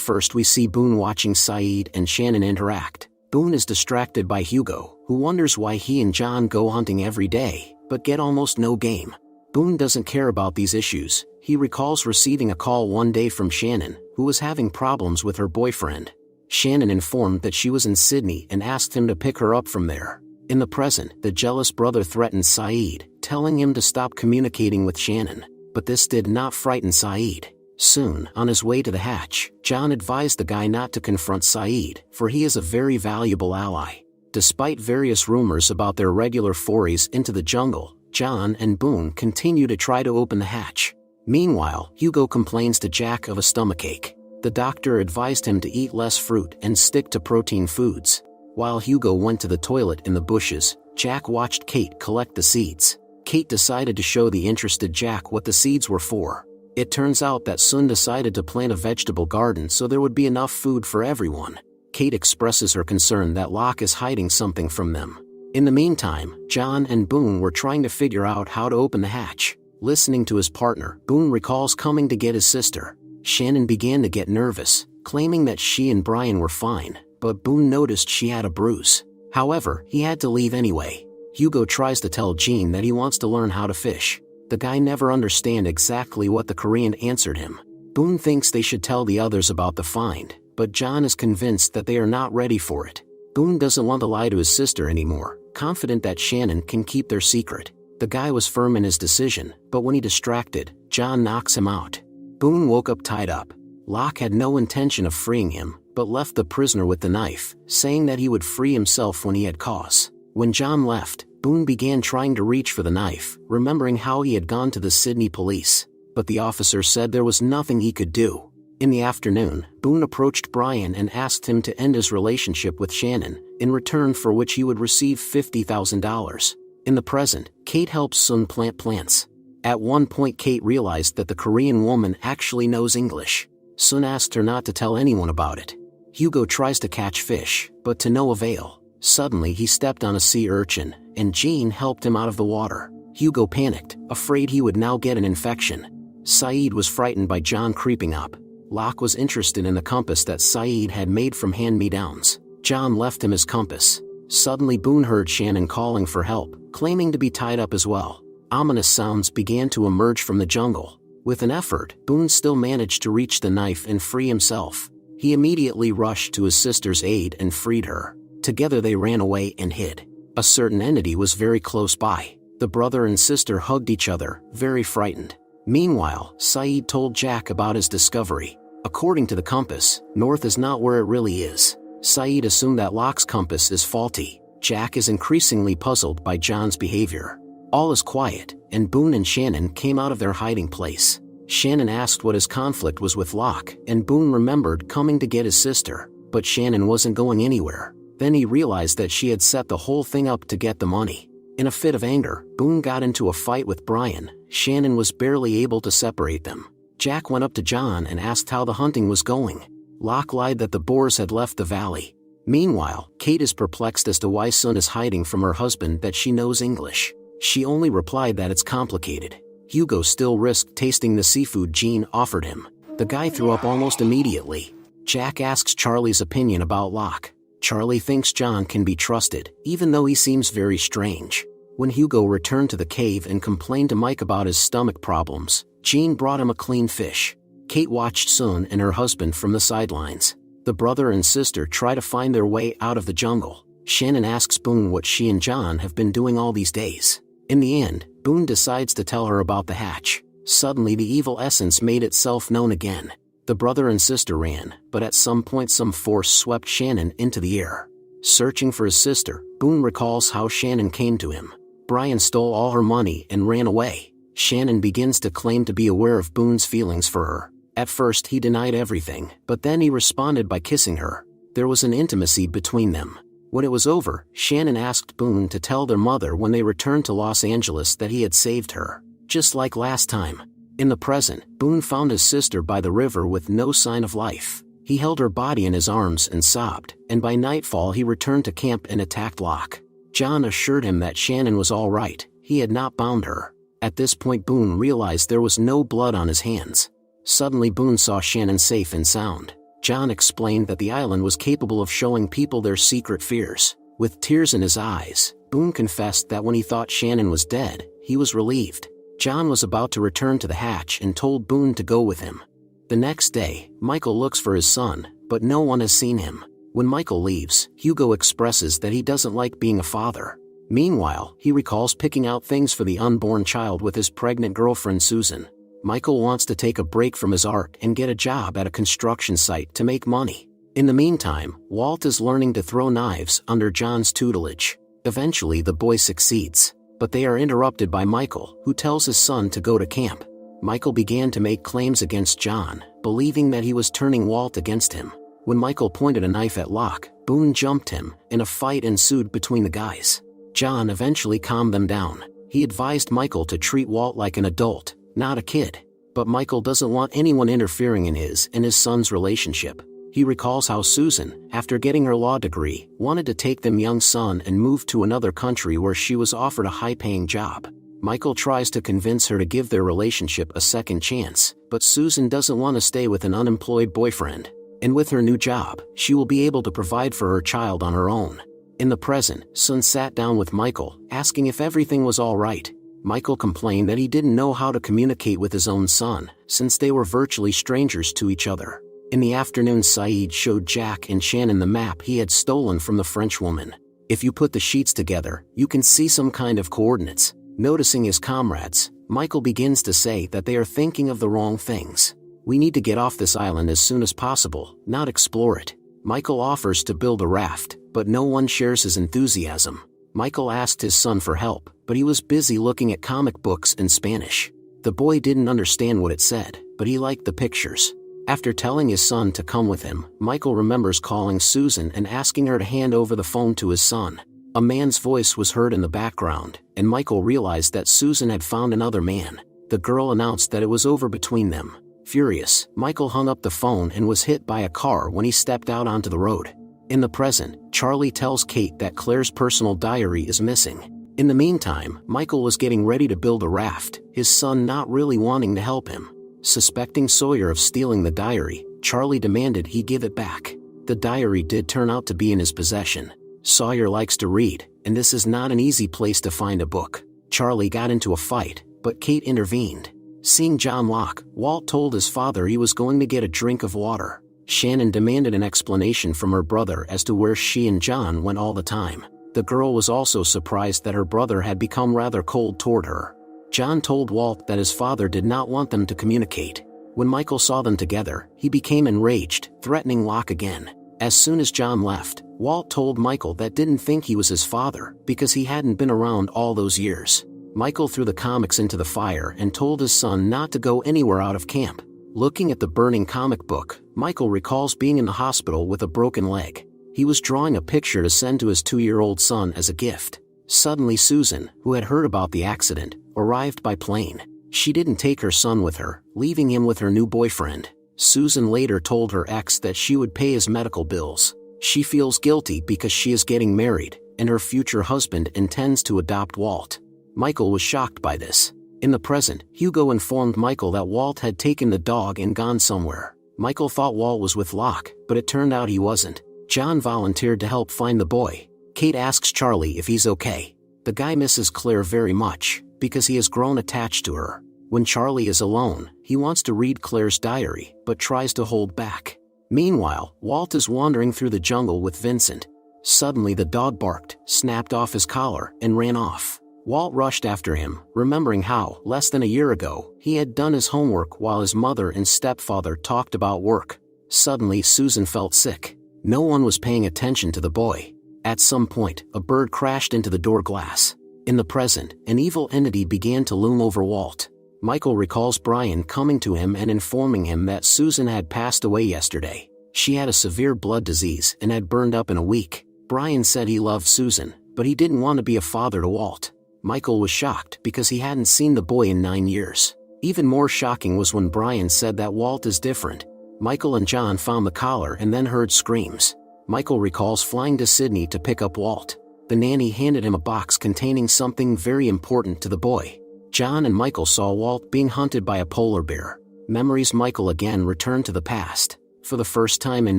first we see Boone watching Saeed and Shannon interact. Boone is distracted by Hugo, who wonders why he and John go hunting every day, but get almost no game. Boone doesn't care about these issues. He recalls receiving a call one day from Shannon, who was having problems with her boyfriend. Shannon informed that she was in Sydney and asked him to pick her up from there. In the present, the jealous brother threatens Saeed, telling him to stop communicating with Shannon. But this did not frighten Saeed. Soon, on his way to the hatch, John advised the guy not to confront Saeed, for he is a very valuable ally. Despite various rumors about their regular forays into the jungle, John and Boone continue to try to open the hatch. Meanwhile, Hugo complains to Jack of a stomachache. The doctor advised him to eat less fruit and stick to protein foods. While Hugo went to the toilet in the bushes, Jack watched Kate collect the seeds. Kate decided to show the interested Jack what the seeds were for. It turns out that Sun decided to plant a vegetable garden so there would be enough food for everyone. Kate expresses her concern that Locke is hiding something from them. In the meantime, John and Boone were trying to figure out how to open the hatch. Listening to his partner, Boone recalls coming to get his sister. Shannon began to get nervous, claiming that she and Brian were fine, but Boone noticed she had a bruise. However, he had to leave anyway. Hugo tries to tell Jean that he wants to learn how to fish. The guy never understands exactly what the Korean answered him. Boone thinks they should tell the others about the find, but John is convinced that they are not ready for it. Boone doesn't want to lie to his sister anymore, confident that Shannon can keep their secret. The guy was firm in his decision, but when he distracted, John knocks him out. Boone woke up tied up. Locke had no intention of freeing him, but left the prisoner with the knife, saying that he would free himself when he had cause. When John left, Boone began trying to reach for the knife, remembering how he had gone to the Sydney police. But the officer said there was nothing he could do. In the afternoon, Boone approached Brian and asked him to end his relationship with Shannon, in return for which he would receive $50,000. In the present, Kate helps Sun plant plants. At one point Kate realized that the Korean woman actually knows English. Sun asked her not to tell anyone about it. Hugo tries to catch fish, but to no avail. Suddenly he stepped on a sea urchin, and Jean helped him out of the water. Hugo panicked, afraid he would now get an infection. Saeed was frightened by John creeping up. Locke was interested in the compass that Saeed had made from hand-me-downs. John left him his compass. Suddenly Boone heard Shannon calling for help, claiming to be tied up as well. Ominous sounds began to emerge from the jungle. With an effort, Boone still managed to reach the knife and free himself. He immediately rushed to his sister's aid and freed her. Together they ran away and hid. A certain entity was very close by. The brother and sister hugged each other, very frightened. Meanwhile, Saeed told Jack about his discovery. According to the compass, north is not where it really is. Saeed assumed that Locke's compass is faulty. Jack is increasingly puzzled by John's behavior. All is quiet, and Boone and Shannon came out of their hiding place. Shannon asked what his conflict was with Locke, and Boone remembered coming to get his sister, but Shannon wasn't going anywhere. Then he realized that she had set the whole thing up to get the money. In a fit of anger, Boone got into a fight with Brian. Shannon was barely able to separate them. Jack went up to John and asked how the hunting was going. Locke lied that the boars had left the valley. Meanwhile, Kate is perplexed as to why Sun is hiding from her husband that she knows English. She only replied that it's complicated. Hugo still risked tasting the seafood Jean offered him. The guy threw up almost immediately. Jack asks Charlie's opinion about Locke. Charlie thinks John can be trusted, even though he seems very strange. When Hugo returned to the cave and complained to Mike about his stomach problems, Jean brought him a clean fish. Kate watched Sun and her husband from the sidelines. The brother and sister try to find their way out of the jungle. Shannon asks Boone what she and John have been doing all these days. In the end, Boone decides to tell her about the hatch. Suddenly the evil essence made itself known again. The brother and sister ran, but at some point some force swept Shannon into the air. Searching for his sister, Boone recalls how Shannon came to him. Brian stole all her money and ran away. Shannon begins to claim to be aware of Boone's feelings for her. At first he denied everything, but then he responded by kissing her. There was an intimacy between them. When it was over, Shannon asked Boone to tell their mother when they returned to Los Angeles that he had saved her, just like last time. In the present, Boone found his sister by the river with no sign of life. He held her body in his arms and sobbed, and by nightfall he returned to camp and attacked Locke. John assured him that Shannon was all right, he had not bound her. At this point Boone realized there was no blood on his hands. Suddenly Boone saw Shannon safe and sound. John explained that the island was capable of showing people their secret fears. With tears in his eyes, Boone confessed that when he thought Shannon was dead, he was relieved. John was about to return to the hatch and told Boone to go with him. The next day, Michael looks for his son, but no one has seen him. When Michael leaves, Hugo expresses that he doesn't like being a father. Meanwhile, he recalls picking out things for the unborn child with his pregnant girlfriend Susan. Michael wants to take a break from his art and get a job at a construction site to make money. In the meantime, Walt is learning to throw knives under John's tutelage. Eventually the boy succeeds, but they are interrupted by Michael, who tells his son to go to camp. Michael began to make claims against John, believing that he was turning Walt against him. When Michael pointed a knife at Locke, Boone jumped him, and a fight ensued between the guys. John eventually calmed them down. He advised Michael to treat Walt like an adult, not a kid. But Michael doesn't want anyone interfering in his and his son's relationship. He recalls how Susan, after getting her law degree, wanted to take their young son and move to another country where she was offered a high-paying job. Michael tries to convince her to give their relationship a second chance, but Susan doesn't want to stay with an unemployed boyfriend. And with her new job, she will be able to provide for her child on her own. In the present, Sun sat down with Michael, asking if everything was all right. Michael complained that he didn't know how to communicate with his own son, since they were virtually strangers to each other. In the afternoon, Saeed showed Jack and Shannon the map he had stolen from the French woman. If you put the sheets together, you can see some kind of coordinates. Noticing his comrades, Michael begins to say that they are thinking of the wrong things. We need to get off this island as soon as possible, not explore it. Michael offers to build a raft, but no one shares his enthusiasm. Michael asked his son for help, but he was busy looking at comic books in Spanish. The boy didn't understand what it said, but he liked the pictures. After telling his son to come with him, Michael remembers calling Susan and asking her to hand over the phone to his son. A man's voice was heard in the background, and Michael realized that Susan had found another man. The girl announced that it was over between them. Furious, Michael hung up the phone and was hit by a car when he stepped out onto the road. In the present, Charlie tells Kate that Claire's personal diary is missing. In the meantime, Michael was getting ready to build a raft, his son not really wanting to help him. Suspecting Sawyer of stealing the diary, Charlie demanded he give it back. The diary did turn out to be in his possession. Sawyer likes to read, and this is not an easy place to find a book. Charlie got into a fight, but Kate intervened. Seeing John Locke, Walt told his father he was going to get a drink of water. Shannon demanded an explanation from her brother as to where she and John went all the time. The girl was also surprised that her brother had become rather cold toward her. John told Walt that his father did not want them to communicate. When Michael saw them together, he became enraged, threatening Locke again. As soon as John left, Walt told Michael that didn't think he was his father because he hadn't been around all those years. Michael threw the comics into the fire and told his son not to go anywhere out of camp. Looking at the burning comic book, Michael recalls being in the hospital with a broken leg. He was drawing a picture to send to his 2-year-old son as a gift. Suddenly Susan, who had heard about the accident, arrived by plane. She didn't take her son with her, leaving him with her new boyfriend. Susan later told her ex that she would pay his medical bills. She feels guilty because she is getting married, and her future husband intends to adopt Walt. Michael was shocked by this. In the present, Hugo informed Michael that Walt had taken the dog and gone somewhere. Michael thought Walt was with Locke, but it turned out he wasn't. John volunteered to help find the boy. Kate asks Charlie if he's okay. The guy misses Claire very much, because he has grown attached to her. When Charlie is alone, he wants to read Claire's diary, but tries to hold back. Meanwhile, Walt is wandering through the jungle with Vincent. Suddenly the dog barked, snapped off his collar, and ran off. Walt rushed after him, remembering how, less than a year ago, he had done his homework while his mother and stepfather talked about work. Suddenly Susan felt sick. No one was paying attention to the boy. At some point, a bird crashed into the door glass. In the present, an evil entity began to loom over Walt. Michael recalls Brian coming to him and informing him that Susan had passed away yesterday. She had a severe blood disease and had burned up in a week. Brian said he loved Susan, but he didn't want to be a father to Walt. Michael was shocked because he hadn't seen the boy in 9 years. Even more shocking was when Brian said that Walt is different. Michael and John found the collar and then heard screams. Michael recalls flying to Sydney to pick up Walt. The nanny handed him a box containing something very important to the boy. John and Michael saw Walt being hunted by a polar bear. Memories Michael again returned to the past. For the first time in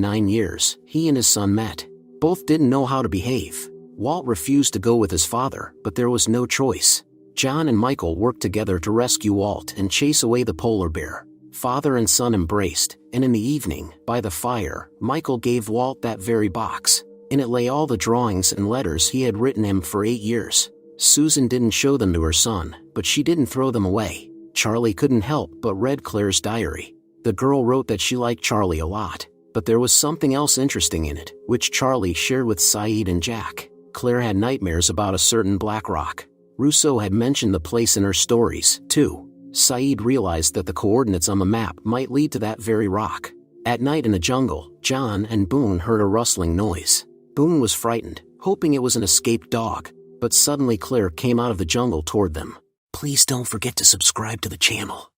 9 years, he and his son met. Both didn't know how to behave. Walt refused to go with his father, but there was no choice. John and Michael worked together to rescue Walt and chase away the polar bear. Father and son embraced, and in the evening, by the fire, Michael gave Walt that very box. In it lay all the drawings and letters he had written him for 8 years. Susan didn't show them to her son, but she didn't throw them away. Charlie couldn't help but read Claire's diary. The girl wrote that she liked Charlie a lot, but there was something else interesting in it, which Charlie shared with Saeed and Jack. Claire had nightmares about a certain black rock. Rousseau had mentioned the place in her stories, too. Saeed realized that the coordinates on the map might lead to that very rock. At night in the jungle, John and Boone heard a rustling noise. Boone was frightened, hoping it was an escaped dog, but suddenly Claire came out of the jungle toward them. Please don't forget to subscribe to the channel.